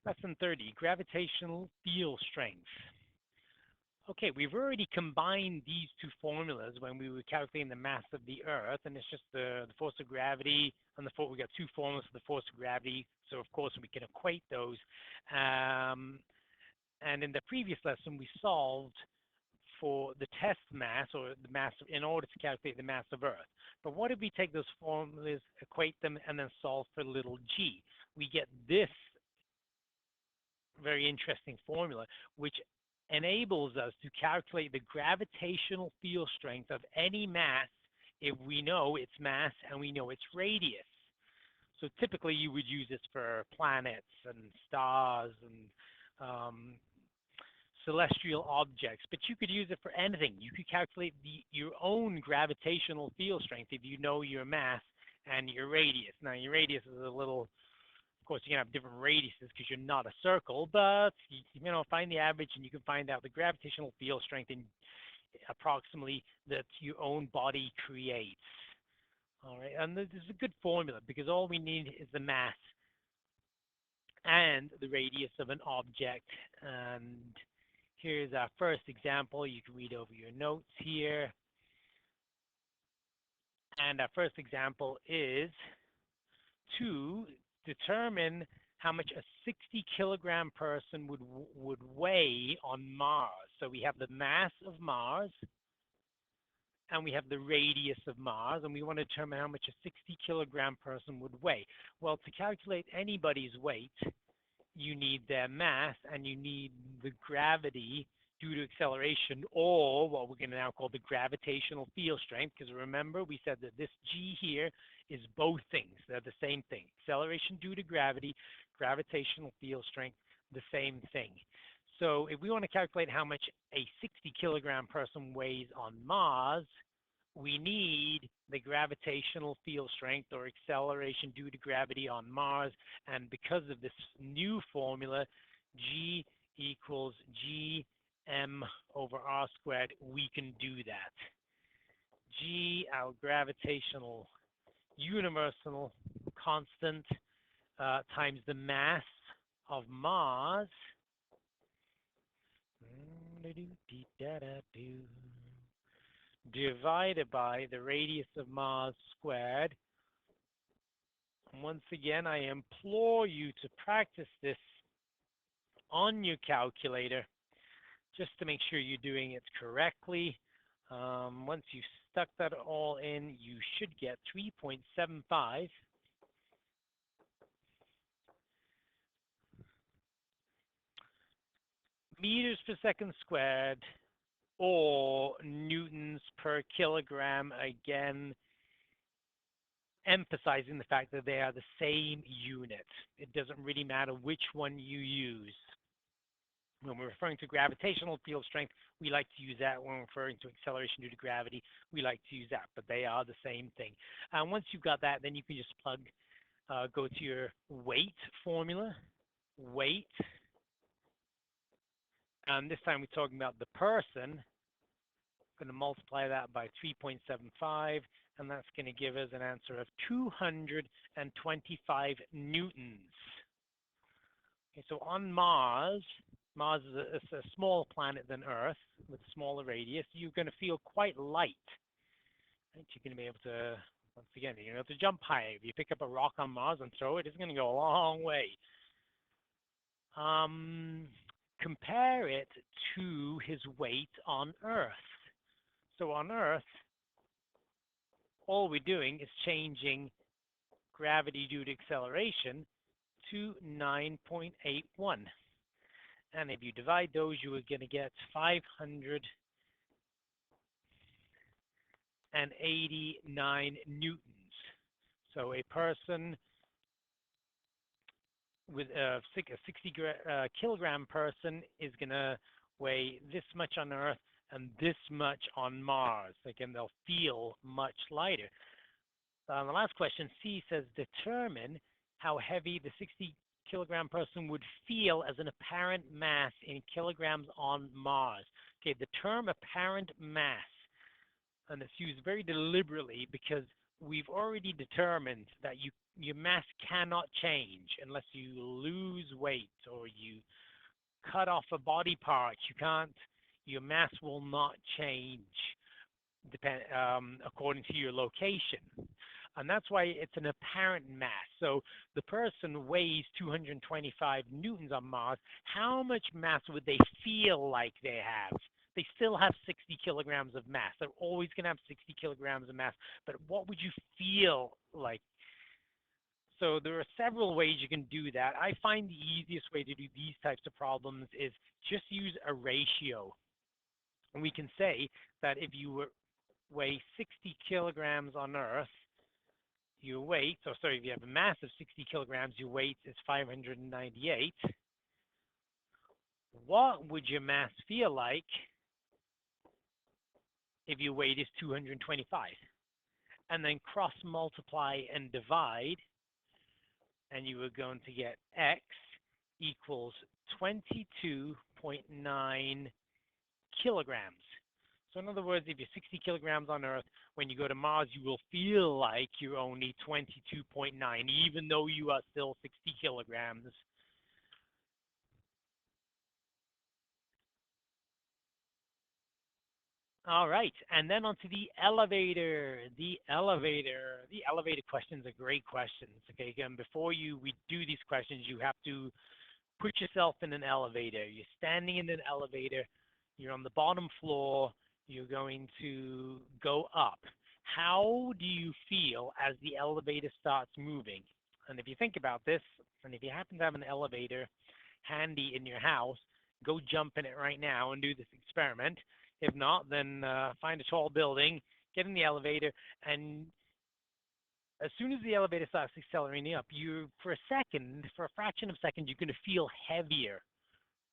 Lesson 30, gravitational field strength. Okay, we've already combined these two formulas when we were calculating the mass of the Earth, and it's just the force of gravity and the force. We got two formulas for the force of gravity, so of course we can equate those. Um, and in the previous lesson, we solved for the test mass or the mass in order to calculate the mass of Earth. But what if we take those formulas, equate them, and then solve for little g? We get this very interesting formula, which enables us to calculate the gravitational field strength of any mass if we know its mass and we know its radius. So typically you would use this for planets and stars and celestial objects, but you could use it for anything. You could calculate your own gravitational field strength if you know your mass and your radius. Now your radius is a little, of course, you can have different radiuses because you're not a circle, but find the average and you can find out the gravitational field strength in approximately that your own body creates. All right, and this is a good formula because all we need is the mass and the radius of an object. And here's our first example. You can read over your notes here. And our first example is to determine how much a 60-kilogram person would weigh on Mars. So we have the mass of Mars, and we have the radius of Mars, and we want to determine how much a 60-kilogram person would weigh. Well, to calculate anybody's weight, you need their mass, and you need the gravity due to acceleration, or what we're going to now call the gravitational field strength, because remember, we said that this g here is both things. They're the same thing. Acceleration due to gravity, gravitational field strength, the same thing. So if we want to calculate how much a 60-kilogram person weighs on Mars, we need the gravitational field strength or acceleration due to gravity on Mars. And because of this new formula, G equals Gm over R squared, we can do that. G, our gravitational universal constant, times the mass of Mars, divided by the radius of Mars squared. And once again, I implore you to practice this on your calculator just to make sure you're doing it correctly. Once you've stuck that all in, you should get 3.75 meters per second squared, or newtons per kilogram, again, emphasizing the fact that they are the same unit. It doesn't really matter which one you use. When we're referring to gravitational field strength, we like to use that. When we're referring to acceleration due to gravity, we like to use that, but they are the same thing. And once you've got that, then you can just go to your weight formula, weight. And this time we're talking about the person. I'm going to multiply that by 3.75, and that's going to give us an answer of 225 newtons. Okay, so on Mars, Mars is a smaller planet than Earth with a smaller radius. You're going to feel quite light. Right? You're going to be able to, once again, you're going to be able to jump high. If you pick up a rock on Mars and throw it, it's going to go a long way. Compare it to his weight on Earth. So on Earth, all we're doing is changing gravity due to acceleration to 9.81. And if you divide those, you are going to get 589 newtons. So a person with a 60-kilogram person is going to weigh this much on Earth and this much on Mars. Again, they'll feel much lighter. The last question, C, says determine how heavy the 60-kilogram person would feel as an apparent mass in kilograms on Mars. Okay, the term apparent mass, and it's used very deliberately because we've already determined that you your mass cannot change unless you lose weight or you cut off a body part. You can't. Your mass will not change according to your location. And that's why it's an apparent mass. So the person weighs 225 newtons on Mars. How much mass would they feel like they have? They still have 60 kilograms of mass. They're always going to have 60 kilograms of mass. But what would you feel like? So there are several ways you can do that. I find the easiest way to do these types of problems is just use a ratio. And we can say that if you weigh 60 kilograms on Earth, your weight, or sorry, if you have a mass of 60 kilograms, your weight is 598. What would your mass feel like if your weight is 225? And then cross multiply and divide, and you are going to get x equals 22.9 kilograms. So in other words, if you're 60 kilograms on Earth, when you go to Mars, you will feel like you're only 22.9, even though you are still 60 kilograms. All right, and then onto the elevator. The elevator questions are great questions. Okay, again, before we do these questions, you have to put yourself in an elevator. You're standing in an elevator. You're on the bottom floor. You're going to go up. How do you feel as the elevator starts moving? And if you think about this, and if you happen to have an elevator handy in your house, go jump in it right now and do this experiment. If not, then find a tall building, get in the elevator, and as soon as the elevator starts accelerating up, for a second, for a fraction of a second, you're going to feel heavier,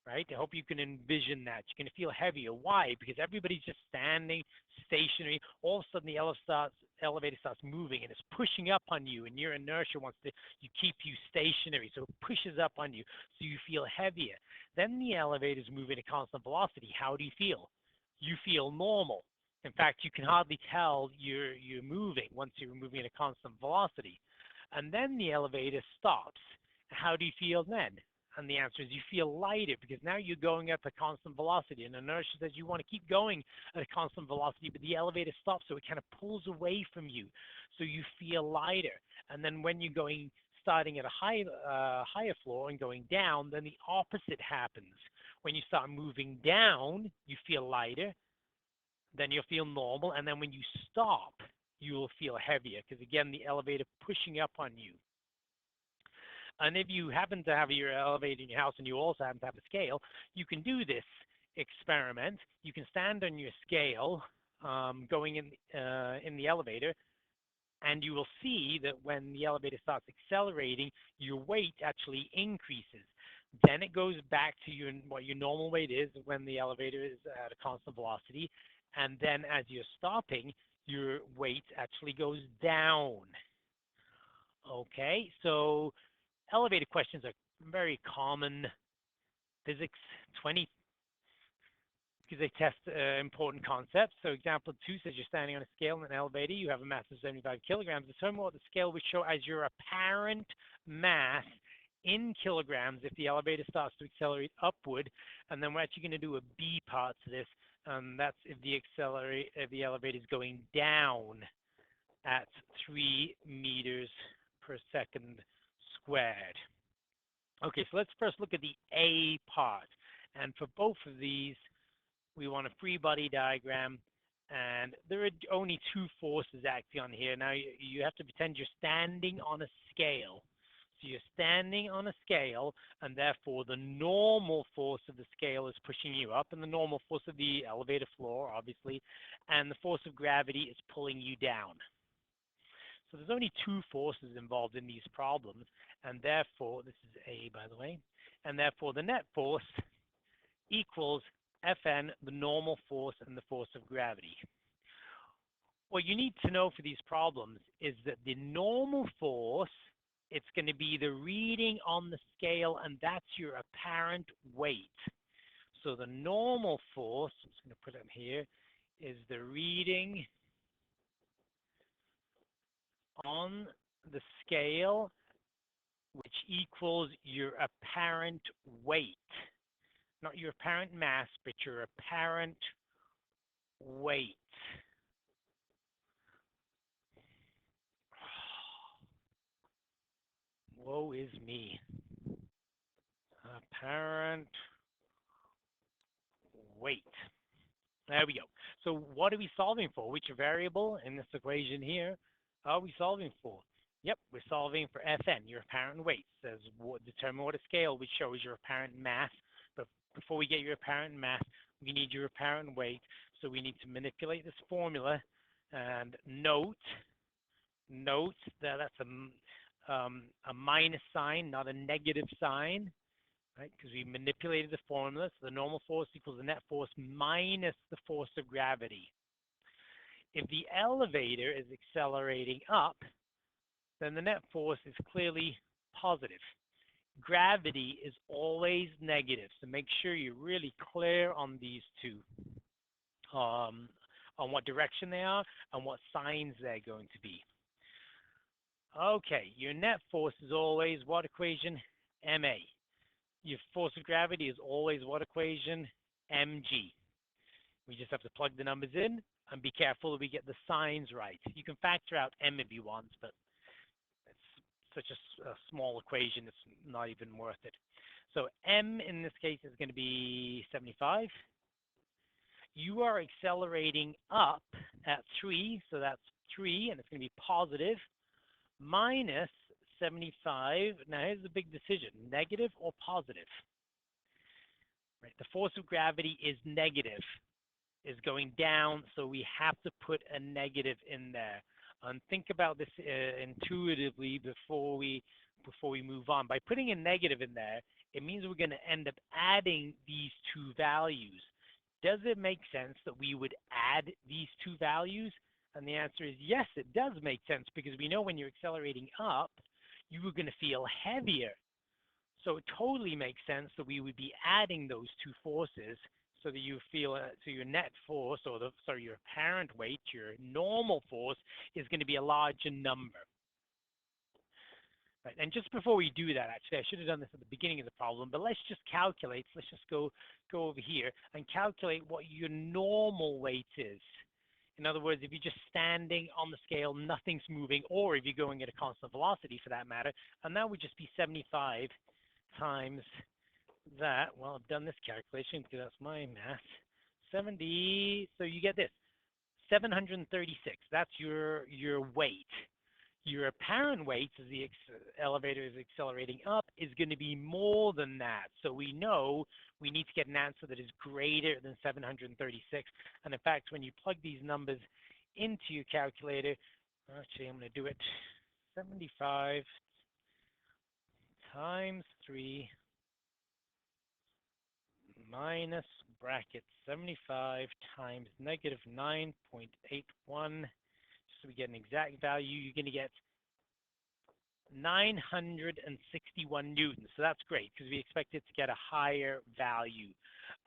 right? I hope you can envision that. You're going to feel heavier. Why? Because everybody's just standing stationary. All of a sudden, the elevator starts moving, and it's pushing up on you, and your inertia wants to keep you stationary, so it pushes up on you, so you feel heavier. Then the elevator is moving at constant velocity. How do you feel? You feel normal. In fact, you can hardly tell you're moving once you're moving at a constant velocity. And then the elevator stops. How do you feel then? And the answer is you feel lighter because now you're going up at constant velocity. And inertia says you want to keep going at a constant velocity, but the elevator stops, so it kind of pulls away from you. So you feel lighter. And then when you're starting at a higher floor and going down, then the opposite happens. When you start moving down, you feel lighter, then you'll feel normal, and then when you stop, you will feel heavier because, again, the elevator pushing up on you. And if you happen to have your elevator in your house and you also happen to have a scale, you can do this experiment. You can stand on your scale going in the elevator, and you will see that when the elevator starts accelerating, your weight actually increases. Then it goes back to what your normal weight is when the elevator is at a constant velocity. And then as you're stopping, your weight actually goes down. Okay, so elevator questions are very common. Physics 20, because they test important concepts. So example 2 says you're standing on a scale in an elevator. You have a mass of 75 kilograms. Determine what the scale would show as your apparent mass in kilograms if the elevator starts to accelerate upward. And then we're actually going to do a B part to this. That's if the elevator is going down at 3 meters per second squared. Okay, so let's first look at the A part. And for both of these, we want a free body diagram. And there are only 2 forces acting on here. Now, you have to pretend you're standing on a scale. So you're standing on a scale, and therefore the normal force of the scale is pushing you up, and the normal force of the elevator floor, obviously, and the force of gravity is pulling you down. So there's only 2 forces involved in these problems, and therefore, this is A, by the way, and therefore the net force equals Fn, the normal force, and the force of gravity. What you need to know for these problems is that the normal force, it's going to be the reading on the scale, and that's your apparent weight. So the normal force, I'm just going to put it here, is the reading on the scale, which equals your apparent weight. Not your apparent mass, but your apparent weight. Woe is me. Apparent weight. There we go. So what are we solving for? Which variable in this equation here are we solving for? Yep, we're solving for Fn, your apparent weight. It says determine what a scale which shows your apparent mass. But before we get your apparent mass, we need your apparent weight. So we need to manipulate this formula and note that that's a minus sign, not a negative sign, right? Because we manipulated the formula. So the normal force equals the net force minus the force of gravity. If the elevator is accelerating up, then the net force is clearly positive. Gravity is always negative. So make sure you're really clear on these two, on what direction they are and what signs they're going to be. Okay, your net force is always what equation? Ma. Your force of gravity is always what equation? Mg. We just have to plug the numbers in and be careful that we get the signs right. You can factor out m if you want, but it's such a small equation, it's not even worth it. So m in this case is going to be 75. You are accelerating up at 3, so that's 3, and it's going to be positive, minus 75. Now here's the big decision, negative or positive? Right, the force of gravity is negative, is going down, so we have to put a negative in there. And think about this intuitively before we move on. By putting a negative in there, it means we're going to end up adding these two values. Does it make sense that we would add these two values? And the answer is yes, it does make sense, because we know when you're accelerating up, you are going to feel heavier. So it totally makes sense that we would be adding those two forces so that you feel, so your net force, or your apparent weight, your normal force, is going to be a larger number. Right, and just before we do that, actually, I should have done this at the beginning of the problem, but let's just calculate. Let's just go over here and calculate what your normal weight is. In other words, if you're just standing on the scale, nothing's moving, or if you're going at a constant velocity for that matter, and that would just be 75 times that. Well, I've done this calculation because that's my math. 70, so you get this, 736. That's your weight. Your apparent weight as the elevator is accelerating up is going to be more than that. So we know we need to get an answer that is greater than 736. And in fact, when you plug these numbers into your calculator, actually I'm going to do it, 75 times 3 minus bracket 75 times negative 9.81. So we get an exact value, you're going to get 961 newtons. So that's great, because we expect it to get a higher value.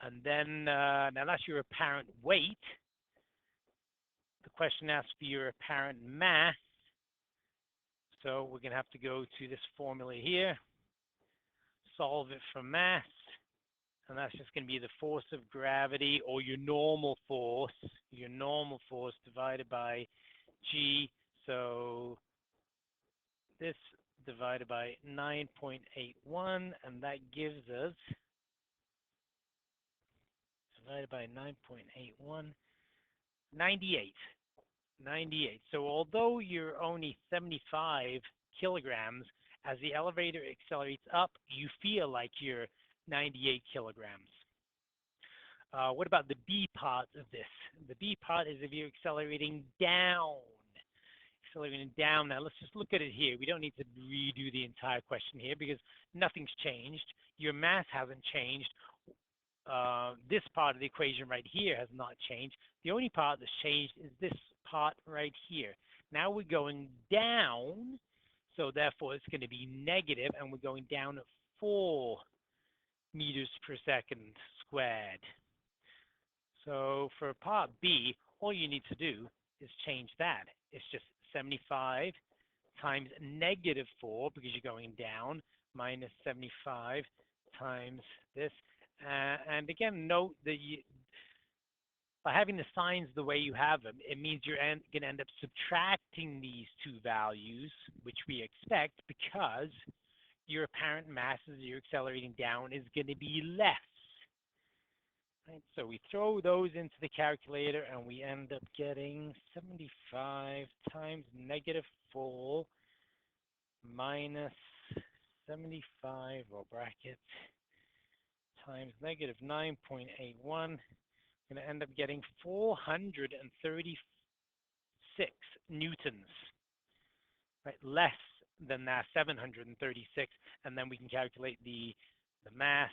And then, now that's your apparent weight. The question asks for your apparent mass. So we're going to have to go to this formula here, solve it for mass. And that's just going to be the force of gravity, or your normal force divided by G. So this divided by 9.81, and that gives us, divided by 9.81, 98. 98. So although you're only 75 kilograms, as the elevator accelerates up, you feel like you're 98 kilograms. What about the B part of this? The B part is if you're accelerating down. Accelerating down. Now let's just look at it here. We don't need to redo the entire question here because nothing's changed. Your mass hasn't changed. This part of the equation right here has not changed. The only part that's changed is this part right here. Now we're going down, so therefore it's going to be negative, and we're going down at 4 meters per second squared. So for part B, all you need to do is change that. It's just 75 times -4, because you're going down, minus 75 times this. And again, note that by having the signs the way you have them, it means you're going to end up subtracting these two values, which we expect, because your apparent mass as you're accelerating down is going to be less. Right? So we throw those into the calculator, and we end up getting 75 times -4 minus 75, or bracket, times -9.81. Going to end up getting 436 newtons, right? Less than that 736, and then we can calculate the mass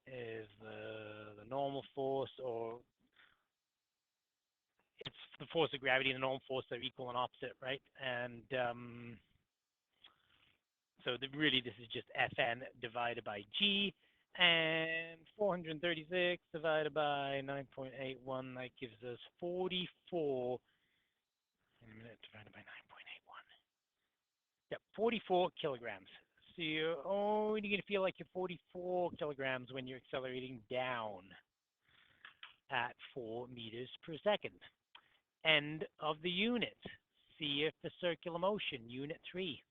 is the normal force, or it's the force of gravity and the normal force are equal and opposite, right? And so really this is just Fn divided by G, and 436 divided by 9.81, that gives us 44, in a minute, divided by 9.81. Yep, 44 kilograms. So you're only going to feel like you're 44 kilograms when you're accelerating down at 4 meters per second. End of the unit. See if the circular motion, unit 3.